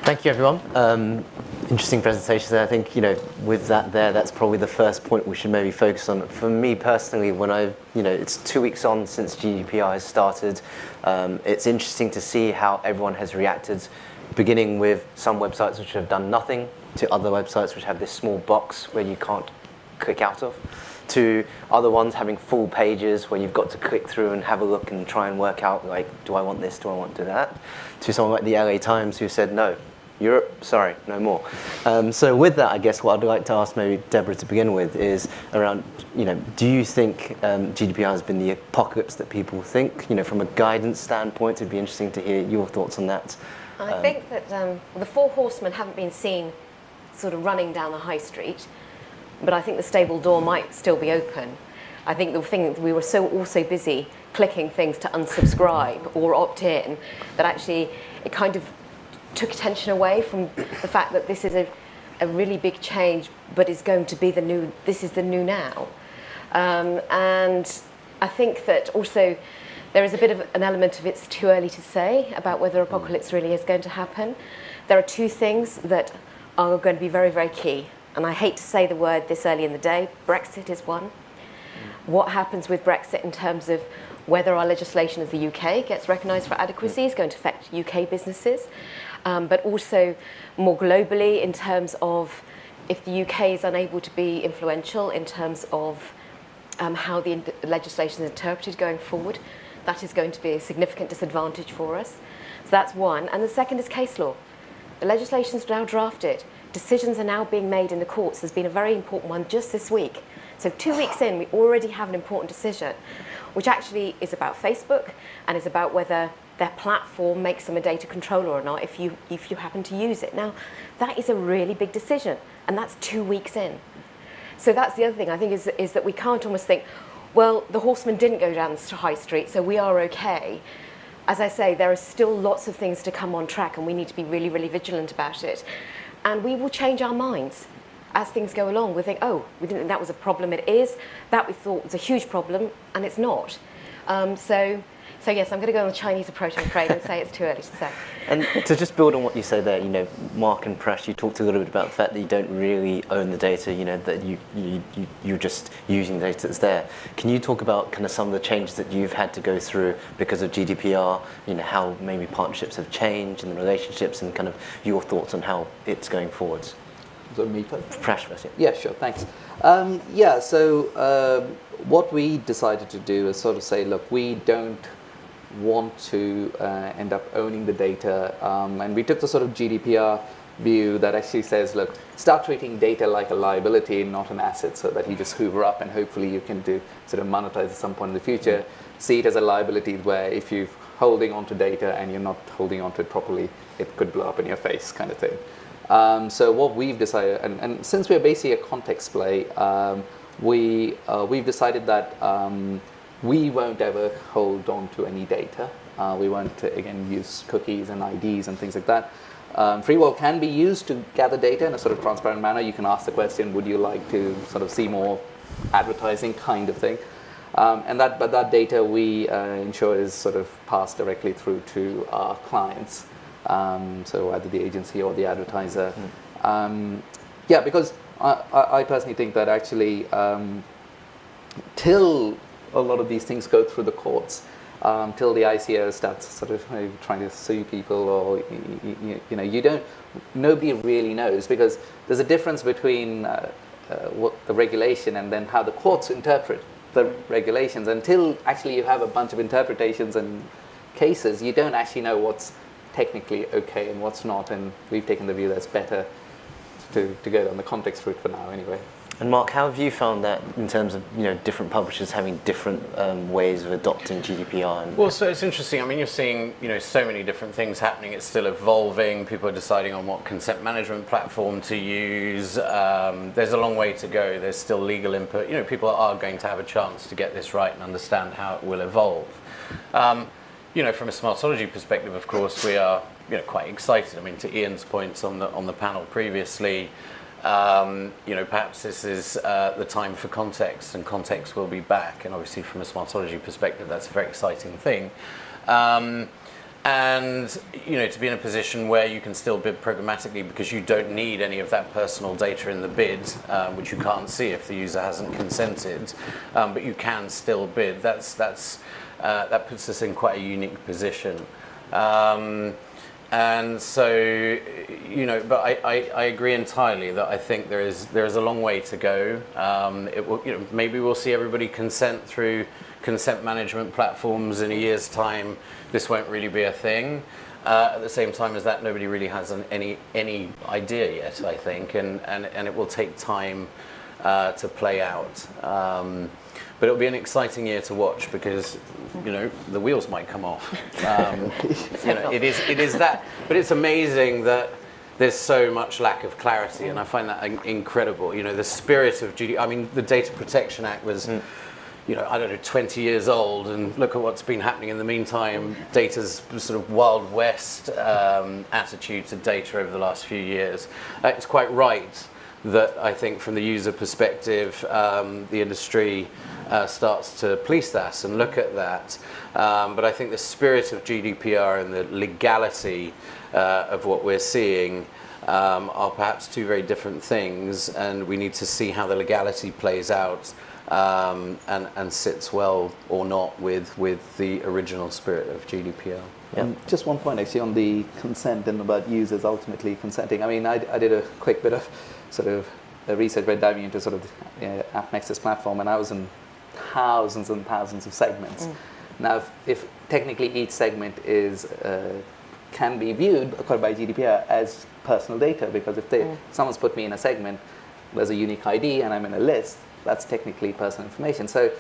Thank you, everyone. Interesting presentation there. I think, with that there, that's probably the first point we should maybe focus on. For me personally, it's 2 weeks on since GDPR has started. It's interesting to see how everyone has reacted, beginning with some websites which have done nothing, to other websites which have this small box where you can't click out of, to other ones having full pages where you've got to click through and have a look and try and work out, like, do I want this, do I want to do that? To someone like the LA Times who said, no, Europe, sorry, no more. So with that, I guess what I'd like to ask maybe Deborah to begin with is around, do you think GDPR has been the apocalypse that people think? From a guidance standpoint, it'd be interesting to hear your thoughts on that. I think that the four horsemen haven't been seen sort of running down the high street, but I think the stable door might still be open. I think the thing that we were also busy clicking things to unsubscribe or opt in that actually it kind of took attention away from the fact that this is a really big change, but is going to be this is the new now. And I think that also there is a bit of an element of it's too early to say about whether apocalypse really is going to happen. There are two things that are going to be very, very key. And I hate to say the word this early in the day, Brexit is one. What happens with Brexit in terms of whether our legislation as the UK gets recognised for adequacy is going to affect UK businesses, but also more globally in terms of if the UK is unable to be influential in terms of how the legislation is interpreted going forward, that is going to be a significant disadvantage for us. So that's one. And the second is case law. The legislation is now drafted. Decisions are now being made in the courts. There's been a very important one just this week. So 2 weeks in, we already have an important decision, which actually is about Facebook and is about whether their platform makes them a data controller or not if you happen to use it. Now, that is a really big decision, and that's 2 weeks in. So that's the other thing, I think, is that we can't almost think, well, the horsemen didn't go down the high street, so we are okay. As I say, there are still lots of things to come on track, and we need to be really, really vigilant about it. And we will change our minds as things go along. We think, oh, we didn't think that was a problem. It is. That we thought was a huge problem, and it's not. So yes, I'm going to go on the Chinese approach, I'm afraid, and say it's too early to say. And to just build on what you say there, Mark and Prash, you talked a little bit about the fact that you don't really own the data, that you're just using the data that's there. Can you talk about kind of some of the changes that you've had to go through because of GDPR, how maybe partnerships have changed and the relationships and kind of your thoughts on how it's going forwards? So me first? Prash first, yeah. Yeah, sure, thanks. What we decided to do is sort of say, look, we don't want to end up owning the data, and we took the sort of GDPR view that actually says, look, start treating data like a liability, not an asset, so that you just hoover up and hopefully you can sort of monetize at some point in the future. See it as a liability where if you're holding onto data and you're not holding onto it properly, it could blow up in your face, kind of thing. So what we've decided, and since we're basically a context play, we've decided that we won't ever hold on to any data. We won't, again, use cookies and IDs and things like that. FreeWall can be used to gather data in a sort of transparent manner. You can ask the question, would you like to sort of see more advertising, kind of thing. But that data we ensure is sort of passed directly through to our clients. So either the agency or the advertiser. Because I personally think that actually till a lot of these things go through the courts, till the ICO starts sort of trying to sue people, or nobody really knows, because there's a difference between what the regulation and then how the courts interpret the regulations. Until actually you have a bunch of interpretations and cases, you don't actually know what's technically okay and what's not, and we've taken the view that it's better to go down the context route for now anyway. And Mark, how have you found that in terms of different publishers having different ways of adopting GDPR? Well, so it's interesting. I mean, you're seeing so many different things happening. It's still evolving. People are deciding on what consent management platform to use. There's a long way to go. There's still legal input. People are going to have a chance to get this right and understand how it will evolve. From a smartology perspective, of course, we are quite excited. I mean, to Ian's points on the panel previously. Perhaps this is the time for context, and context will be back. And obviously, from a smartology perspective, that's a very exciting thing. and to be in a position where you can still bid programmatically because you don't need any of that personal data in the bid, which you can't see if the user hasn't consented, but you can still bid. That puts us in quite a unique position. And so, but I agree entirely that I think there is a long way to go. It will, maybe we'll see everybody consent through consent management platforms in a year's time. This won't really be a thing. At the same time as that, nobody really has any idea yet, I think, and it will take time to play out. But it'll be an exciting year to watch because, the wheels might come off. It is that, but it's amazing that there's so much lack of clarity, and I find that incredible. The spirit of GDPR. I mean, the Data Protection Act was, I don't know, 20 years old, and look at what's been happening in the meantime. Data's sort of Wild West attitude to data over the last few years. It's quite right that I think from the user perspective, the industry starts to police that and look at that. But I think the spirit of GDPR and the legality of what we're seeing are perhaps two very different things, and we need to see how the legality plays out and sits well or not with the original spirit of GDPR. Yeah. Just one point actually on the consent and about users ultimately consenting. I mean, I did a quick bit of sort of research by diving into sort of the AppNexus platform, and I was in thousands and thousands of segments. Now, if technically each segment is can be viewed according by GDPR as personal data, because if someone's put me in a segment, there's a unique ID and I'm in a list, that's technically personal information. So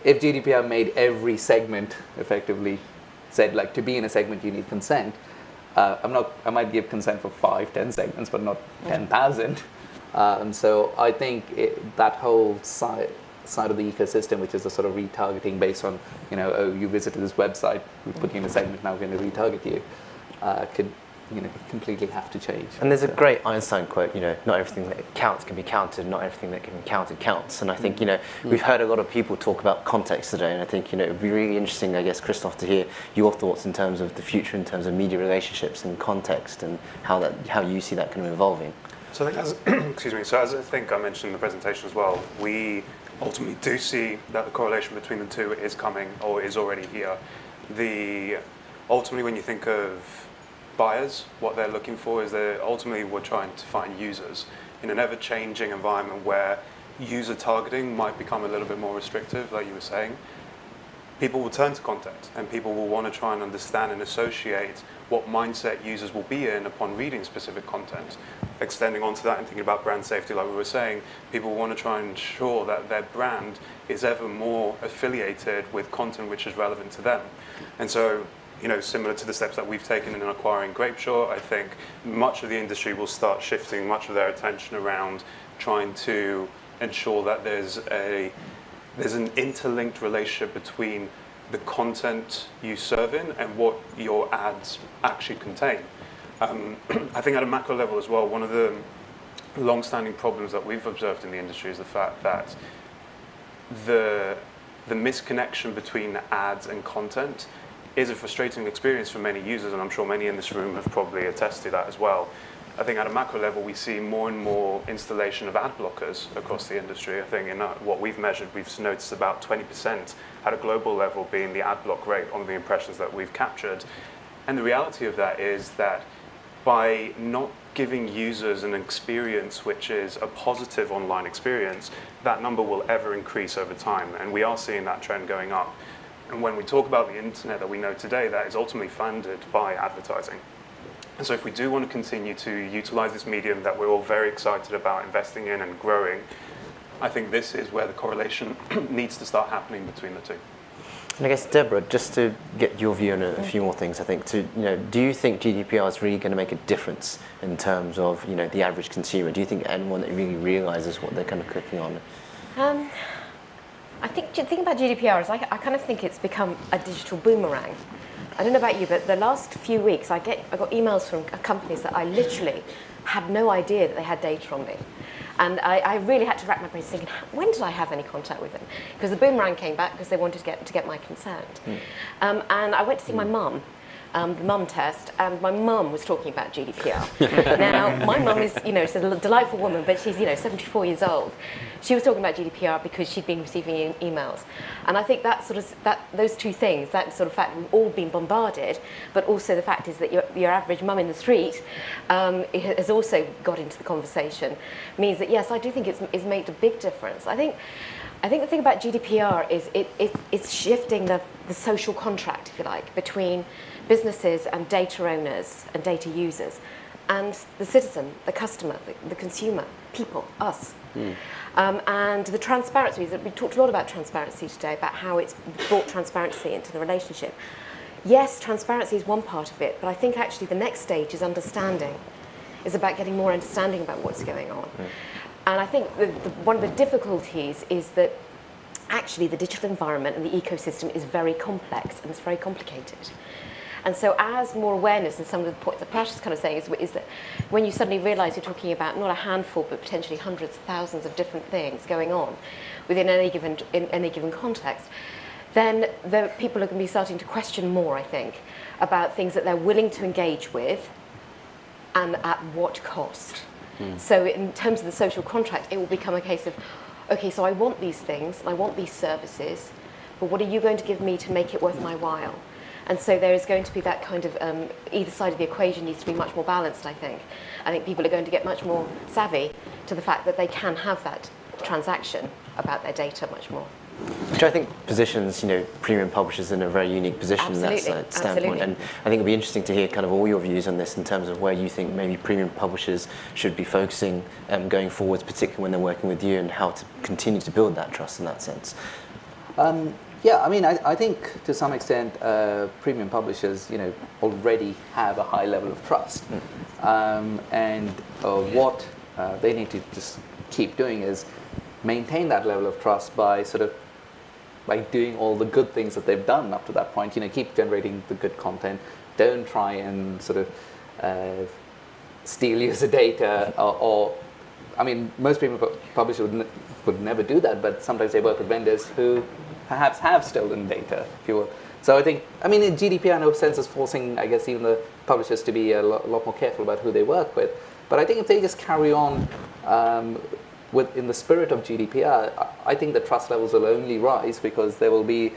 if GDPR made every segment effectively said, like, to be in a segment you need consent, I might give consent for 5-10 segments, but not 10,000. And so I think that whole side of the ecosystem, which is the sort of retargeting based on, oh, you visited this website, we put you in a segment, now we're going to retarget you, could completely have to change. And there's a great Einstein quote, not everything that counts can be counted, not everything that can be counted counts. And I think, we've heard a lot of people talk about context today, and I think, it would be really interesting, I guess, Christoph, to hear your thoughts in terms of the future, in terms of media relationships and context, and how you see that kind of evolving. So I think as I think I mentioned in the presentation as well, we ultimately do see that the correlation between the two is coming or is already here. Ultimately, when you think of buyers, what they're looking for is ultimately we're trying to find users in an ever-changing environment where user targeting might become a little bit more restrictive, like you were saying. People will turn to content, and people will want to try and understand and associate what mindset users will be in upon reading specific content. Extending onto that and thinking about brand safety, like we were saying, people want to try and ensure that their brand is ever more affiliated with content which is relevant to them. And so, similar to the steps that we've taken in acquiring Grapeshot, I think much of the industry will start shifting much of their attention around trying to ensure that there's an interlinked relationship between the content you serve in and what your ads actually contain. I think at a macro level as well, one of the long-standing problems that we've observed in the industry is the fact that the misconnection between ads and content is a frustrating experience for many users, and I'm sure many in this room have probably attested to that as well. I think at a macro level, we see more and more installation of ad blockers across the industry. I think in what we've measured, we've noticed about 20% at a global level being the ad block rate on the impressions that we've captured. And the reality of that is that by not giving users an experience which is a positive online experience, that number will ever increase over time. And we are seeing that trend going up. And when we talk about the internet that we know today, that is ultimately funded by advertising. And so if we do want to continue to utilize this medium that we're all very excited about investing in and growing, I think this is where the correlation needs to start happening between the two. And I guess, Deborah, just to get your view on a few more things, I think, do you think GDPR is really going to make a difference in terms of, the average consumer? Do you think anyone that really realizes what they're kind of clicking on? I think the thing about GDPR is I kind of think it's become a digital boomerang. I don't know about you, but the last few weeks I got emails from companies that I literally had no idea that they had data on me. And I really had to rack my brains thinking, when did I have any contact with them? Because the boomerang came back because they wanted to get my consent. And I went to see my mum, the mum test, and my mum was talking about GDPR. Now, my mum is, she's a delightful woman, but she's, 74 years old. She was talking about GDPR because she'd been receiving emails. And I think those two things, that sort of fact we've all been bombarded, but also the fact is that your average mum in the street has also got into the conversation, means that, yes, I do think it's made a big difference. I think the thing about GDPR is it's shifting the social contract, if you like, between businesses and data owners and data users and the citizen, the customer, the consumer, people, us. And the transparency, we talked a lot about transparency today, about how it's brought transparency into the relationship. Yes, transparency is one part of it, but I think actually the next stage is understanding. It's about getting more understanding about what's going on. And I think one of the difficulties is that actually the digital environment and the ecosystem is very complex and it's very complicated. And so as more awareness, and some of the points that Prash is kind of saying, is that when you suddenly realise you're talking about not a handful, but potentially hundreds of thousands of different things going on within any given context, then the people are going to be starting to question more, I think, about things that they're willing to engage with and at what cost. So in terms of the social contract, it will become a case of, okay, so I want these things, and I want these services, but what are you going to give me to make it worth my while? And so there is going to be that kind of, either side of the equation needs to be much more balanced, I think. I think people are going to get much more savvy to the fact that they can have that transaction about their data much more. Which I think positions, premium publishers in a very unique position in that standpoint. Absolutely. And I think it'll be interesting to hear kind of all your views on this in terms of where you think maybe premium publishers should be focusing going forwards, particularly when they're working with you, and how to continue to build that trust in that sense. Yeah, I mean, I think to some extent, premium publishers, already have a high level of trust, and what they need to just keep doing is maintain that level of trust by doing all the good things that they've done up to that point. Keep generating the good content. Don't try and steal user data, or I mean, most premium publishers would never do that, but sometimes they work with vendors who perhaps have stolen data, if you will. So I think, in GDPR in no sense is forcing, I guess, even the publishers to be a lot more careful about who they work with. But I think if they just carry on in the spirit of GDPR, I think the trust levels will only rise, because there will be,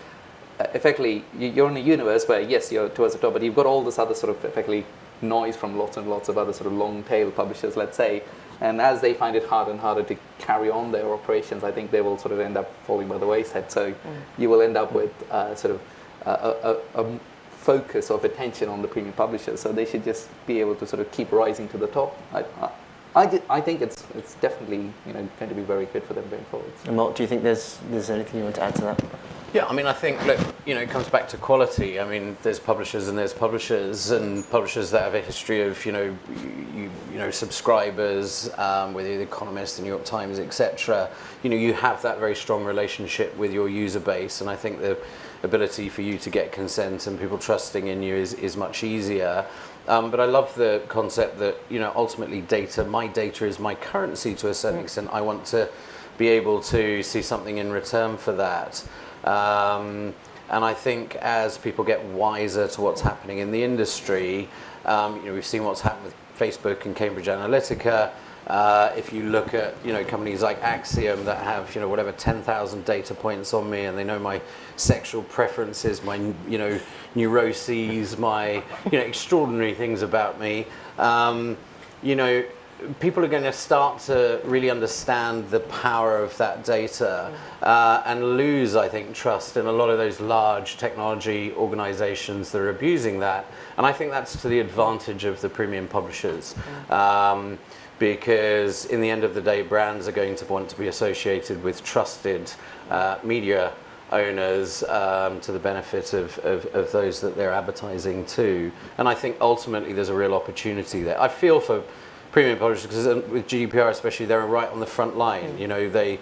effectively, you're in a universe where, yes, you're towards the top, but you've got all this other effectively noise from lots and lots of other long tail publishers, let's say. And as they find it harder and harder to carry on their operations, I think they will end up falling by the wayside. So you will end up with a focus of attention on the premium publishers. So they should just be able to keep rising to the top. I think it's definitely going to be very good for them going forward. And Mark, do you think there's anything you want to add to that? Yeah, I think, look, it comes back to quality. There's publishers and there's publishers, and publishers that have a history of, subscribers, whether you're The Economist, The New York Times, etc. You have that very strong relationship with your user base, and I think the ability for you to get consent and people trusting in you is much easier. But I love the concept that, ultimately my data is my currency to a certain extent. I want to be able to see something in return for that. And I think as people get wiser to what's happening in the industry, we've seen what's happened with Facebook and Cambridge Analytica. If you look at companies like Axiom that have 10,000 data points on me, and they know my sexual preferences, my neuroses, my extraordinary things about me, people are going to start to really understand the power of that data and lose, I think, trust in a lot of those large technology organizations that are abusing that. And I think that's to the advantage of the premium publishers. Because in the end of the day, brands are going to want to be associated with trusted media owners to the benefit of those that they're advertising to. And I think ultimately there's a real opportunity there. I feel for premium publishers, because with GDPR especially, they're right on the front line. They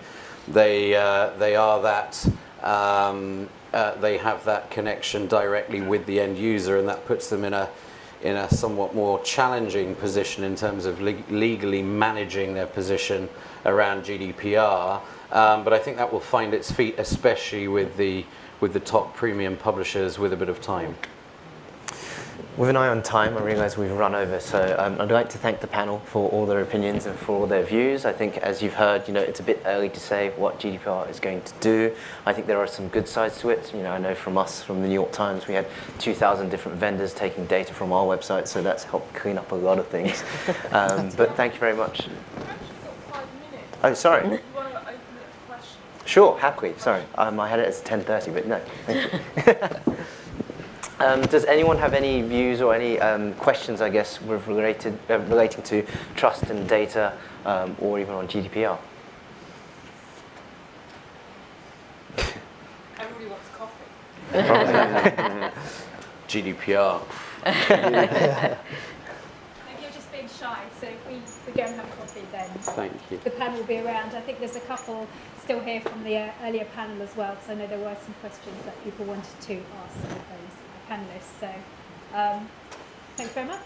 are that, they have that connection directly with the end user, and that puts them in a somewhat more challenging position in terms of legally managing their position around GDPR. But I think that will find its feet, especially with the top premium publishers, with a bit of time. With an eye on time, I realise we've run over, so I'd like to thank the panel for all their opinions and for all their views. I think, as you've heard, it's a bit early to say what GDPR is going to do. I think there are some good sides to it. I know from us, from the New York Times, we had 2,000 different vendors taking data from our website, so that's helped clean up a lot of things. But thank you very much. Oh, sorry. You want to open it for questions? Sure, happily. Sorry, I had it as 10:30, but no. Thank you. Does anyone have any views or any questions, I guess, relating to trust and data, or even on GDPR? Everybody wants coffee. GDPR. Maybe you're just being shy, so if we go and have coffee then Thank you. the panel will be around. I think there's a couple still here from the earlier panel as well, because I know there were some questions that people wanted to ask some of those panellists. So thanks very much.